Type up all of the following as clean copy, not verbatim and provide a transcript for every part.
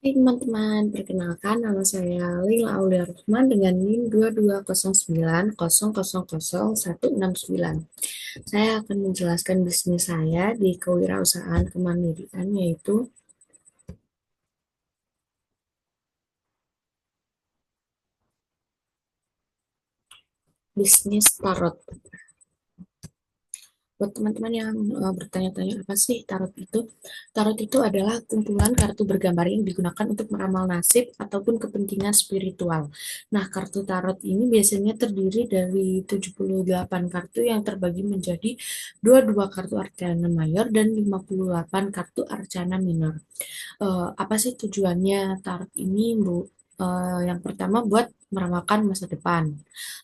Hai teman-teman, perkenalkan nama saya Lila Aulia Rahman dengan NIM 2209000169. Saya akan menjelaskan bisnis saya di kewirausahaan kemandirian yaitu bisnis tarot. Buat teman-teman yang bertanya-tanya apa sih tarot itu? Tarot itu adalah kumpulan kartu bergambar yang digunakan untuk meramal nasib ataupun kepentingan spiritual. Nah, kartu tarot ini biasanya terdiri dari 78 kartu yang terbagi menjadi 22 kartu Arcana Mayor dan 58 kartu Arcana Minor. Apa sih tujuannya tarot ini, Bu? Yang pertama buat meramalkan masa depan,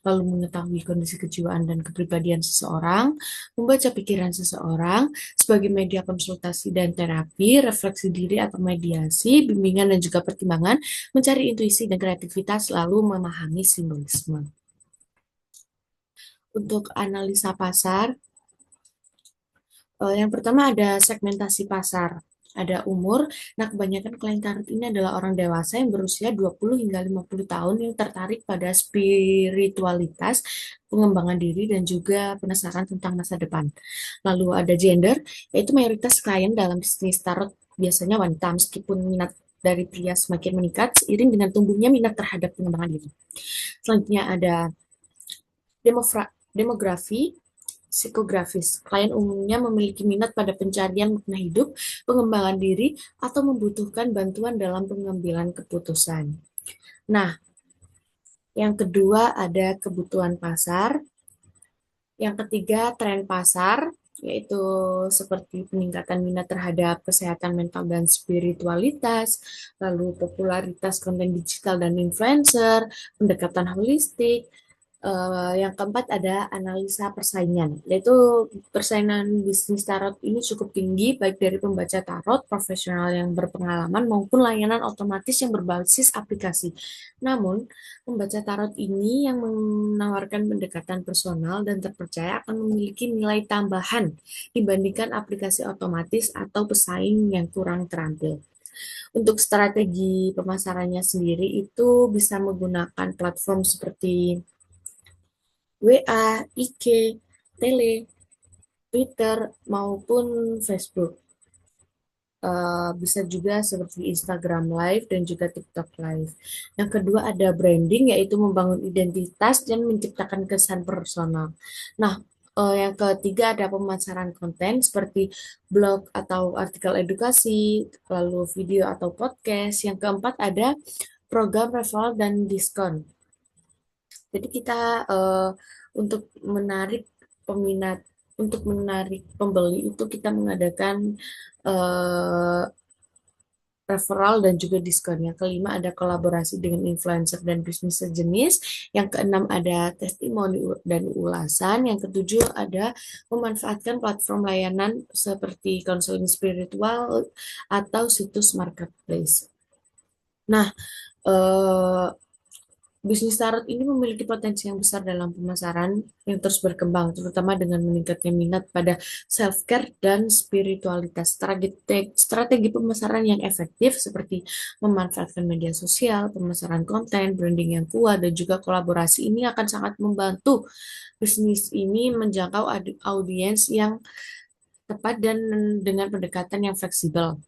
lalu mengetahui kondisi kejiwaan dan kepribadian seseorang, membaca pikiran seseorang sebagai media konsultasi dan terapi, refleksi diri atau mediasi, bimbingan dan juga pertimbangan, mencari intuisi dan kreativitas, lalu memahami simbolisme. Untuk analisa pasar, yang pertama ada segmentasi pasar. Ada umur. Nah, kebanyakan klien tarot ini adalah orang dewasa yang berusia 20 hingga 50 tahun yang tertarik pada spiritualitas, pengembangan diri, dan juga penasaran tentang masa depan. Lalu ada gender, yaitu mayoritas klien dalam bisnis tarot biasanya wanita, meskipun minat dari pria semakin meningkat seiring dengan tumbuhnya minat terhadap pengembangan diri. Selanjutnya ada demografi, psikografis. Klien umumnya memiliki minat pada pencarian makna hidup, pengembangan diri, atau membutuhkan bantuan dalam pengambilan keputusan. Nah, yang kedua ada kebutuhan pasar. Yang ketiga, tren pasar, yaitu seperti peningkatan minat terhadap kesehatan mental dan spiritualitas, lalu popularitas konten digital dan influencer, pendekatan holistik. Yang keempat ada analisa persaingan, yaitu persaingan bisnis tarot ini cukup tinggi baik dari pembaca tarot profesional yang berpengalaman maupun layanan otomatis yang berbasis aplikasi. Namun, pembaca tarot ini yang menawarkan pendekatan personal dan terpercaya akan memiliki nilai tambahan dibandingkan aplikasi otomatis atau pesaing yang kurang terampil. Untuk strategi pemasarannya sendiri itu bisa menggunakan platform seperti WA, IG, Tele, Twitter, maupun Facebook. Bisa juga seperti Instagram Live dan juga TikTok Live. Yang kedua ada branding, yaitu membangun identitas dan menciptakan kesan personal. Nah, yang ketiga ada pemasaran konten seperti blog atau artikel edukasi, lalu video atau podcast. Yang keempat ada program referral dan diskon. Jadi kita untuk menarik peminat, untuk menarik pembeli itu kita mengadakan eh, referral dan juga diskon. Yang kelima ada kolaborasi dengan influencer dan bisnis sejenis. Yang keenam ada testimoni dan ulasan. Yang ketujuh ada memanfaatkan platform layanan seperti konseling spiritual atau situs marketplace. Nah, eh, bisnis tarot ini memiliki potensi yang besar dalam pemasaran yang terus berkembang, terutama dengan meningkatnya minat pada self-care dan spiritualitas. Strategi pemasaran yang efektif seperti memanfaatkan media sosial, pemasaran konten, branding yang kuat, dan juga kolaborasi ini akan sangat membantu bisnis ini menjangkau audiens yang tepat dan dengan pendekatan yang fleksibel.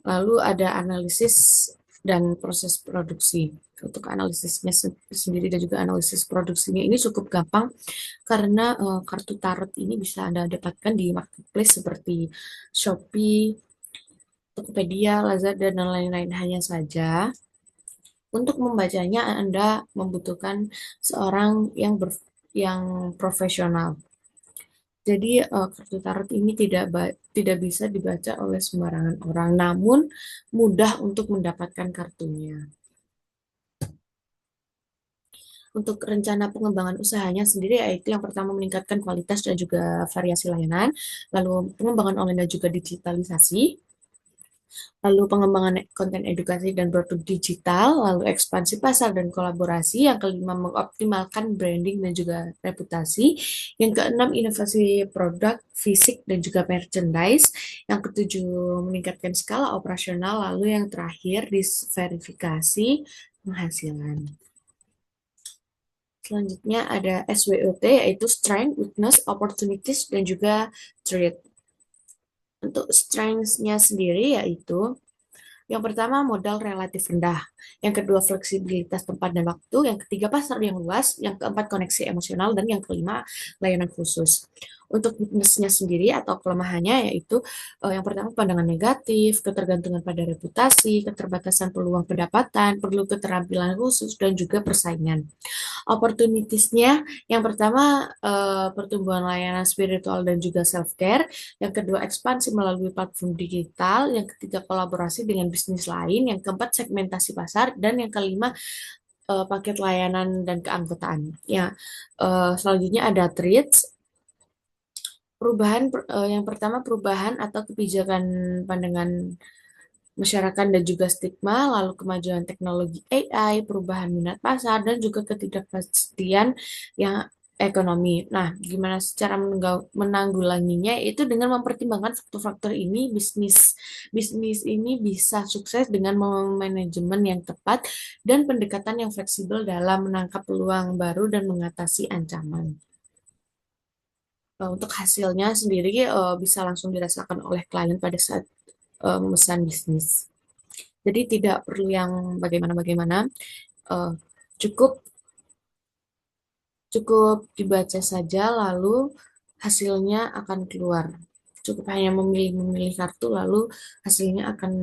Lalu ada analisis dan proses produksi. Untuk analisisnya sendiri dan juga analisis produksinya ini cukup gampang karena kartu tarot ini bisa Anda dapatkan di marketplace seperti Shopee, Tokopedia, Lazada, dan lain-lain. Hanya saja untuk membacanya Anda membutuhkan seorang yang profesional. Jadi kartu tarot ini tidak bisa dibaca oleh sembarangan orang, namun mudah untuk mendapatkan kartunya. Untuk rencana pengembangan usahanya sendiri yaitu yang pertama meningkatkan kualitas dan juga variasi layanan, lalu pengembangan online dan juga digitalisasi, lalu pengembangan konten edukasi dan produk digital, lalu ekspansi pasar dan kolaborasi, yang kelima mengoptimalkan branding dan juga reputasi, yang keenam inovasi produk fisik dan juga merchandise, yang ketujuh meningkatkan skala operasional, lalu yang terakhir diverifikasi penghasilan. Selanjutnya ada SWOT, yaitu Strength, Weakness, Opportunities, dan juga Threat. Untuk strengths-nya sendiri yaitu yang pertama, modal relatif rendah. Yang kedua, fleksibilitas tempat dan waktu. Yang ketiga, pasar yang luas. Yang keempat, koneksi emosional. Dan yang kelima, layanan khusus. Untuk weakness-nya sendiri atau kelemahannya yaitu yang pertama, pandangan negatif, ketergantungan pada reputasi, keterbatasan peluang pendapatan, perlu keterampilan khusus, dan juga persaingan. Opportunitiesnya, yang pertama pertumbuhan layanan spiritual dan juga self-care, yang kedua ekspansi melalui platform digital, yang ketiga kolaborasi dengan bisnis lain, yang keempat segmentasi pasar, dan yang kelima paket layanan dan keanggotaan. Ya, selanjutnya ada treats. Perubahan yang pertama perubahan atau kebijakan pandangan masyarakat dan juga stigma, lalu kemajuan teknologi AI, perubahan minat pasar, dan juga ketidakpastian yang ekonomi. Nah, gimana cara menanggulanginya? Itu dengan mempertimbangkan faktor-faktor ini, bisnis ini bisa sukses dengan manajemen yang tepat dan pendekatan yang fleksibel dalam menangkap peluang baru dan mengatasi ancaman. Untuk hasilnya sendiri bisa langsung dirasakan oleh klien pada saat memesan bisnis. Jadi tidak perlu yang bagaimana-bagaimana, eh, cukup cukup dibaca saja lalu hasilnya akan keluar. Cukup hanya memilih kartu lalu hasilnya akan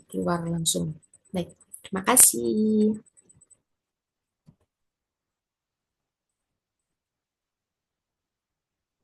keluar langsung. Baik, terima kasih.